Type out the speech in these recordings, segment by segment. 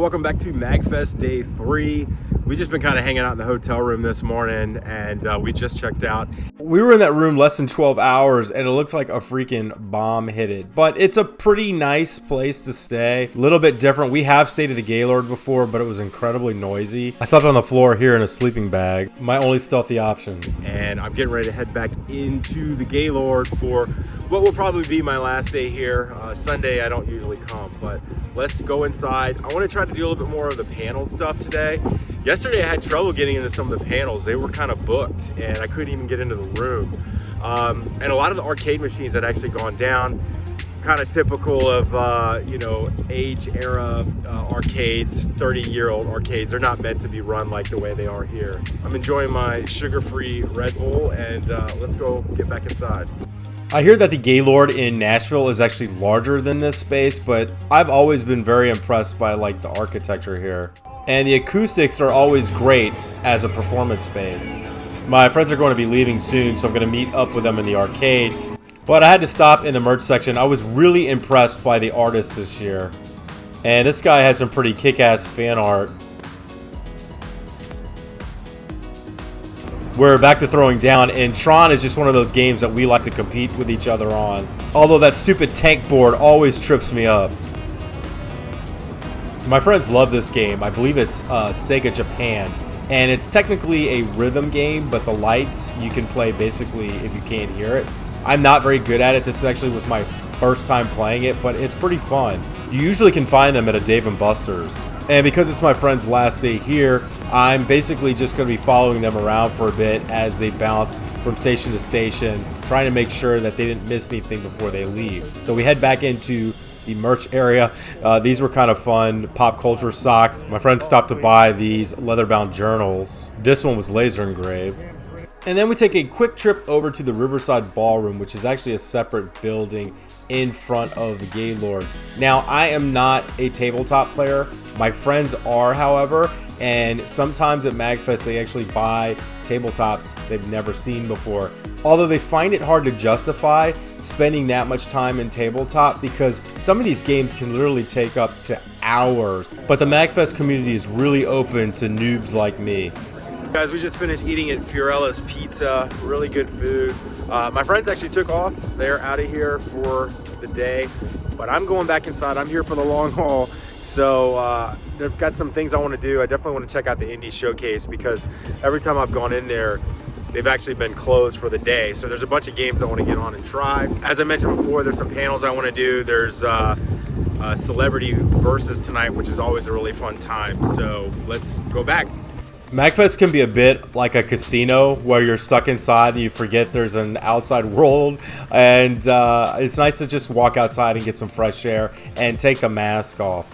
Welcome back to MAGFest Day 3. We've just been kind of hanging out in the hotel room this morning, and we just checked out. We were in that room less than 12 hours, and it looks like a freaking bomb hit it. But it's a pretty nice place to stay. A little bit different. We have stayed at the Gaylord before, but it was incredibly noisy. I slept on the floor here in a sleeping bag. My only stealthy option. And I'm getting ready to head back into the Gaylord for what will probably be my last day here. Sunday, I don't usually come, but let's go inside. I want to try to do a little bit more of the panel stuff today. Yesterday, I had trouble getting into some of the panels. They were kind of booked, and I couldn't even get into the room. And a lot of the arcade machines had actually gone down, kind of typical of, age era arcades, 30-year-old arcades. They're not meant to be run like the way they are here. I'm enjoying my sugar-free Red Bull, and let's go get back inside. I hear that the Gaylord in Nashville is actually larger than this space, but I've always been very impressed by the architecture here. And the acoustics are always great as a performance space. My friends are going to be leaving soon, so I'm going to meet up with them in the arcade. But I had to stop in the merch section. I was really impressed by the artists this year. And this guy had some pretty kick-ass fan art. We're back to throwing down, and Tron is just one of those games that we like to compete with each other on. Although that stupid tank board always trips me up. My friends love this game. I believe it's Sega Japan. And it's technically a rhythm game, but the lights you can play basically if you can't hear it. I'm not very good at it. This actually was my first time playing it, but it's pretty fun. You usually can find them at a Dave & Buster's. And because it's my friend's last day here, I'm basically just going to be following them around for a bit as they bounce from station to station, trying to make sure that they didn't miss anything before they leave. So we head back into the merch area. These were kind of fun. Pop culture socks. My friend stopped to buy these leather-bound journals. This one was laser engraved. And then we take a quick trip over to the Riverside Ballroom, which is actually a separate building in front of the Gaylord. Now, I am not a tabletop player. My friends are, however, and sometimes at MAGFest they actually buy tabletops they've never seen before. Although they find it hard to justify spending that much time in tabletop because some of these games can literally take up to hours. But the MAGFest community is really open to noobs like me. Guys, we just finished eating at Fiorella's Pizza. Really good food. My friends actually took off. They're out of here for the day, but I'm going back inside. I'm here for the long haul. So they've got some things I want to do. I definitely want to check out the Indie Showcase because every time I've gone in there, they've actually been closed for the day. So there's a bunch of games I want to get on and try. As I mentioned before, there's some panels I want to do. There's Celebrity Versus tonight, which is always a really fun time. So let's go back. MAGFest can be a bit like a casino where you're stuck inside and you forget there's an outside world, and it's nice to just walk outside and get some fresh air and take the mask off.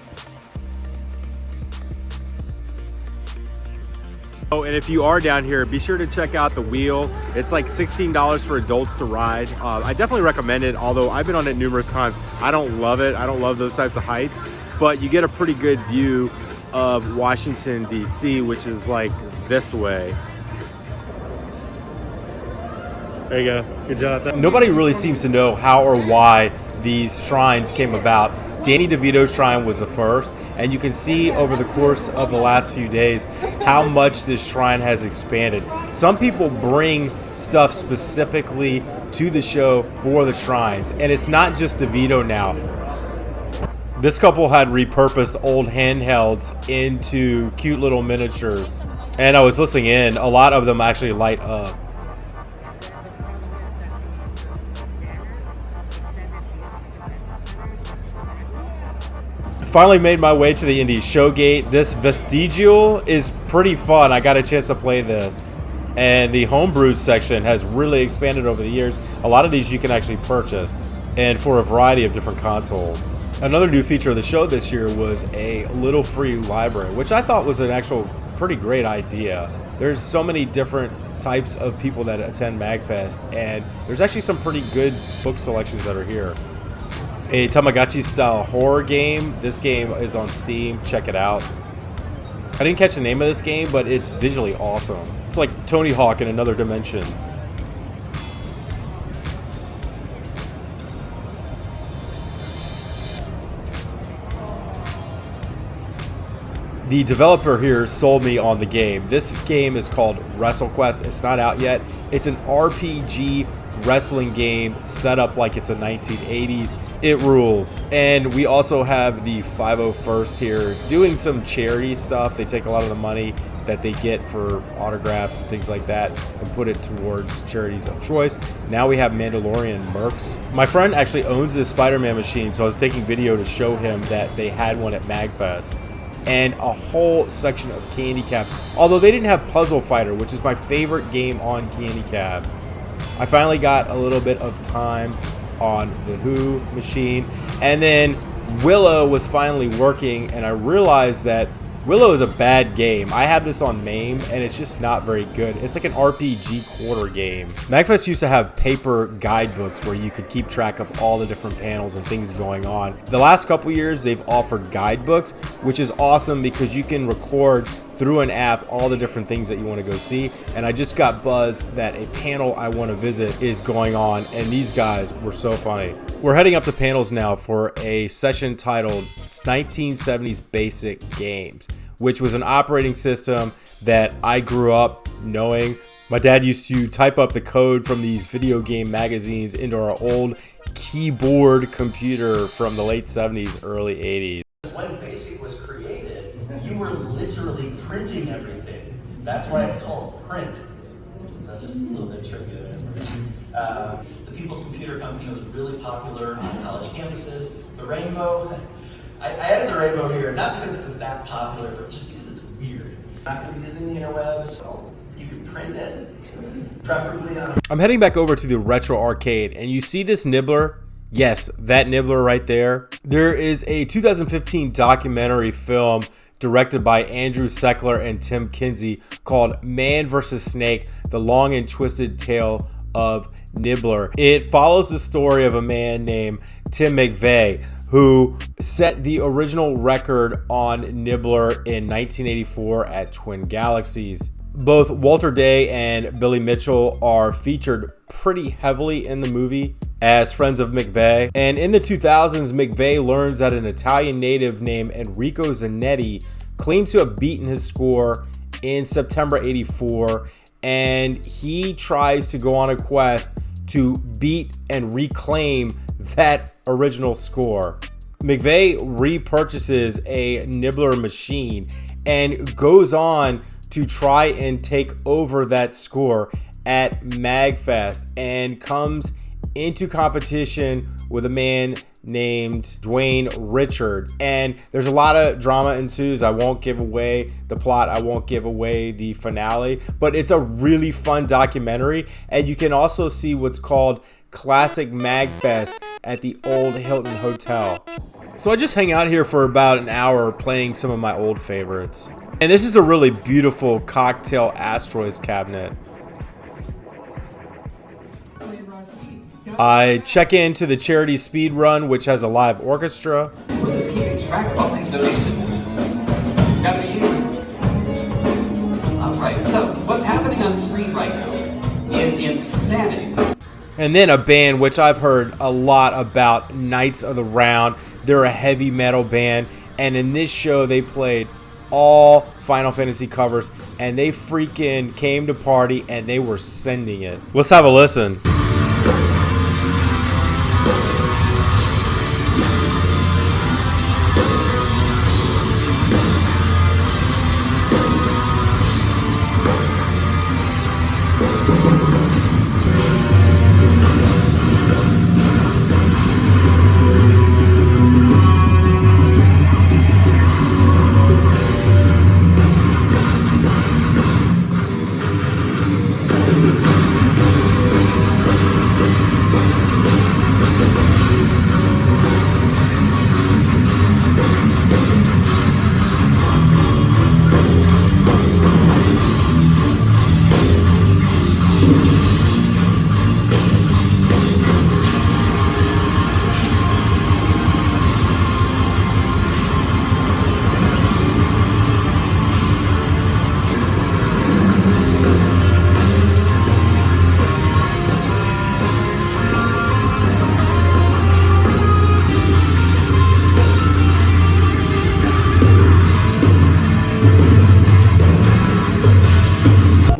Oh, and if you are down here, be sure to check out the wheel. It's like $16 for adults to ride. I definitely recommend it, although I've been on it numerous times. I don't love it. I don't love those types of heights, but you get a pretty good view of Washington, D.C., which is like this way. There you go. Good job. Nobody really seems to know how or why these shrines came about. Danny DeVito's shrine was the first, and you can see over the course of the last few days how much this shrine has expanded. Some people bring stuff specifically to the show for the shrines, and it's not just DeVito now. This couple had repurposed old handhelds into cute little miniatures. And I was listening in, a lot of them actually light up. Finally made my way to the Indie Showgate. This Vestigial is pretty fun. I got a chance to play this. And the homebrew section has really expanded over the years. A lot of these you can actually purchase, and for a variety of different consoles. Another new feature of the show this year was a little free library, which I thought was an actual pretty great idea. There's so many different types of people that attend MAGFest, and there's actually some pretty good book selections that are here. A Tamagotchi-style horror game. This game is on Steam. Check it out. I didn't catch the name of this game, but it's visually awesome. It's like Tony Hawk in another dimension. The developer here sold me on the game. This game is called WrestleQuest. It's not out yet. It's an RPG wrestling game set up like it's the 1980s. It rules. And we also have the 501st here doing some charity stuff. They take a lot of the money that they get for autographs and things like that and put it towards charities of choice. Now we have Mandalorian mercs. My friend actually owns this Spider-Man machine, so I was taking video to show him that they had one at MAGFest. And a whole section of candy caps. Although they didn't have Puzzle Fighter, which is my favorite game on Candy Cap. I finally got a little bit of time on the Who machine. And then Willow was finally working, and I realized that Willow is a bad game. I have this on MAME, and it's just not very good. It's like an RPG quarter game. MAGFest used to have paper guidebooks where you could keep track of all the different panels and things going on. The last couple years, they've offered guidebooks, which is awesome because you can record through an app all the different things that you want to go see. And I just got buzzed that a panel I want to visit is going on, and these guys were so funny. We're heading up to panels now for a session titled 1970s Basic Games, which was an operating system that I grew up knowing. My dad used to type up the code from these video game magazines into our old keyboard computer from the late 70s, early 80s. When BASIC was created, you were literally printing everything. That's why it's called print. So just a little bit trivia there. The People's Computer Company was really popular on college campuses. The Rainbow, I added the Rainbow here, not because it was that popular, but just because it's weird. Not going to be using the interwebs, so you could print it, preferably on a... I'm heading back over to the Retro Arcade, and you see this nibbler? Yes, that nibbler right there. There is a 2015 documentary film directed by Andrew Seckler and Tim Kinsey called Man vs. Snake, The Long and Twisted Tale of Nibbler. It follows the story of a man named Tim McVeigh who set the original record on Nibbler in 1984 at Twin Galaxies. Both Walter Day and Billy Mitchell are featured pretty heavily in the movie as friends of McVeigh. And in the 2000s, McVeigh learns that an Italian native named Enrico Zanetti claims to have beaten his score in September 84, and he tries to go on a quest to beat and reclaim that original score. McVeigh repurchases a Nibbler machine and goes on to try and take over that score at MAGFest and comes into competition with a man named Dwayne Richard. And there's a lot of drama ensues. I won't give away the plot. I won't give away the finale, but it's a really fun documentary. And you can also see what's called Classic MAGFest at the old Hilton Hotel. So I just hang out here for about an hour playing some of my old favorites. And this is a really beautiful cocktail asteroids cabinet. I check into the charity speed run, which has a live orchestra. We're just keeping track of all these donations. Gotta be you. Alright, so what's happening on screen right now is insanity. And then a band which I've heard a lot about, Knights of the Round. They're a heavy metal band, and in this show they played all Final Fantasy covers, and they freaking came to party and they were sending it. Let's have a listen.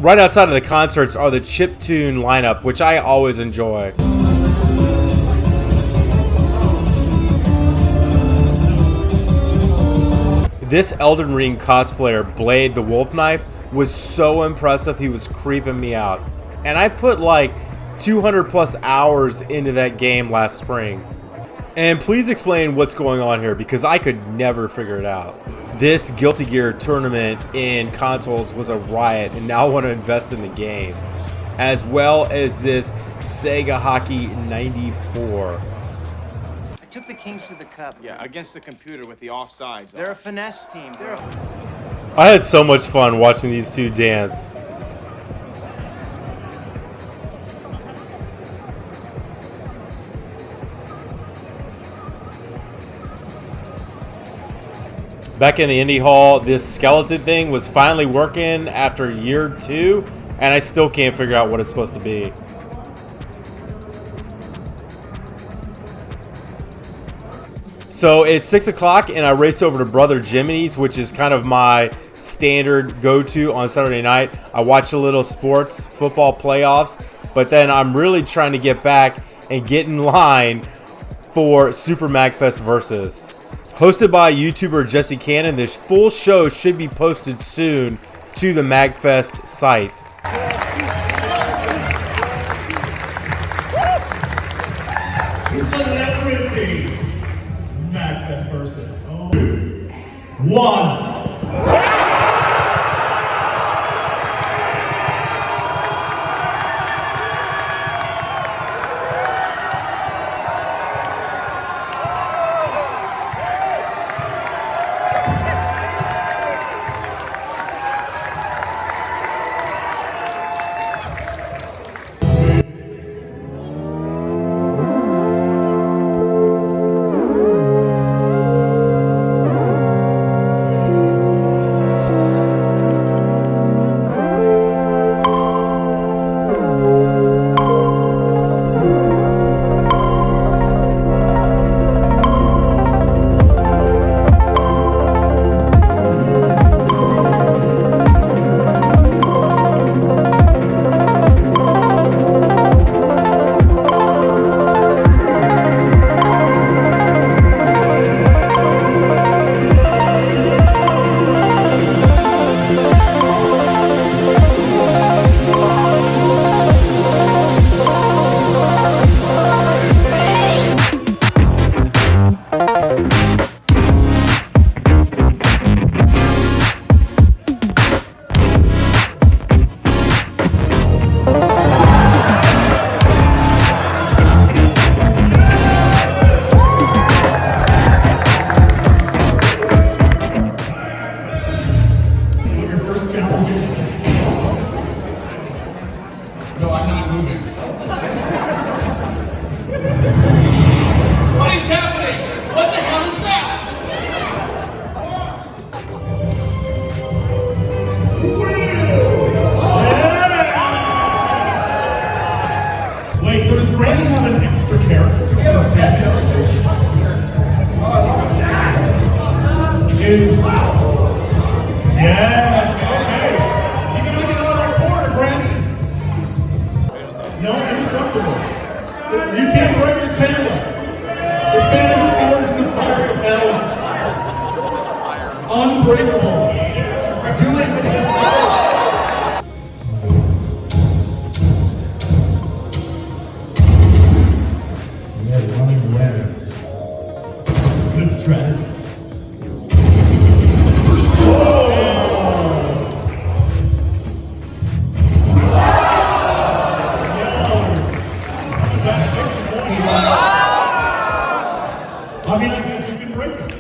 right outside of the concerts are the chiptune lineup, which I always enjoy. This Elden Ring cosplayer, Blade the Wolf Knife, was so impressive, he was creeping me out. And I put like 200 plus hours into that game last spring. And please explain what's going on here, because I could never figure it out. This Guilty Gear tournament in consoles was a riot, and now I want to invest in the game. As well as this Sega Hockey 94. I took the Kings to the Cup. Yeah, against the computer with the offsides. They're a finesse team. I had so much fun watching these two dance. Back in the indie hall, this skeleton thing was finally working after year 2, and I still can't figure out what it's supposed to be. So it's 6 o'clock, and I race over to Brother Jiminy's, which is kind of my standard go-to on Saturday night. I watch a little sports, football playoffs, but then I'm really trying to get back and get in line for Super MAGFest Versus. Hosted by YouTuber Jesse Cannon, this full show should be posted soon to the MAGFest site. Celebrity MAGFest versus 2, 1. No, I'm not moving. What is happening? What the hell is that? Wait, so does Granny have an extra character? We have a pet character. Oh, I love it. Is... Yes, okay. You gotta get out of that corner, Granny. No, indestructible. You can't break this panda. This panda is forged in the fires of hell. Unbreakable. Do it with the soul. Yeah, running away. Good strategy. I mean, I guess you can break it.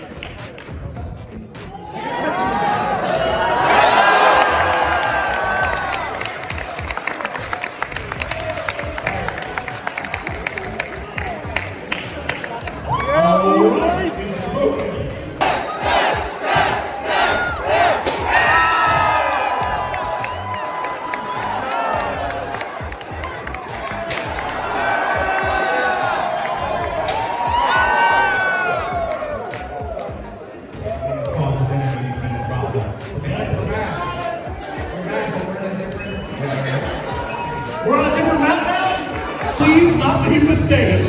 leave the stage.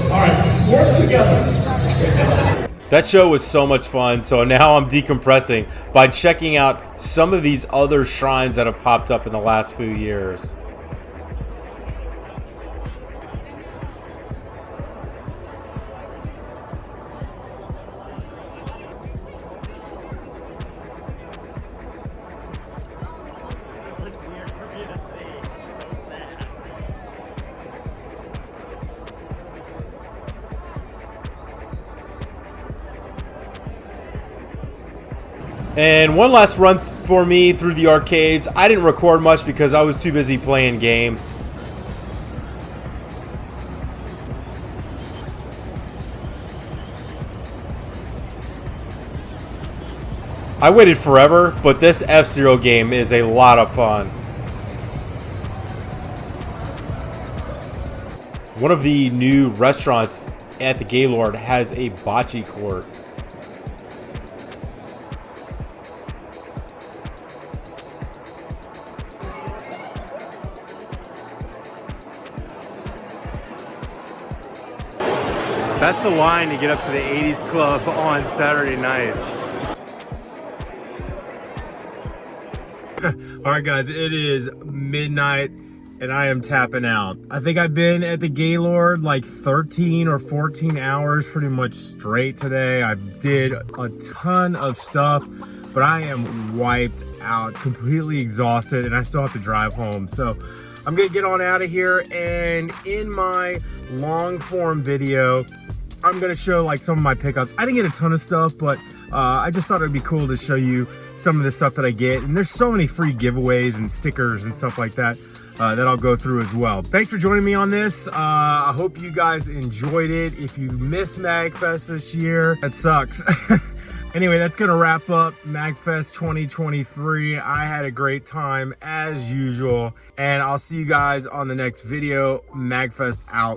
All right, work together. That show was so much fun, so now I'm decompressing by checking out some of these other shrines that have popped up in the last few years. And one last run for me through the arcades. I didn't record much because I was too busy playing games. I waited forever, but this F-Zero game is a lot of fun. One of the new restaurants at the Gaylord has a bocce court. That's the line to get up to the 80s Club on Saturday night. Alright guys, it is midnight and I am tapping out. I think I've been at the Gaylord like 13 or 14 hours pretty much straight today. I did a ton of stuff, but I am wiped out, completely exhausted, and I still have to drive home. So I'm gonna get on out of here, and in my long form video, I'm gonna show like some of my pickups. I didn't get a ton of stuff, but I just thought it'd be cool to show you some of the stuff that I get. And there's so many free giveaways and stickers and stuff like that that I'll go through as well. Thanks for joining me on this. I hope you guys enjoyed it. If you missed MAGFest this year, that sucks. Anyway, that's gonna wrap up MAGFest 2023. I had a great time as usual, and I'll see you guys on the next video. MAGFest out.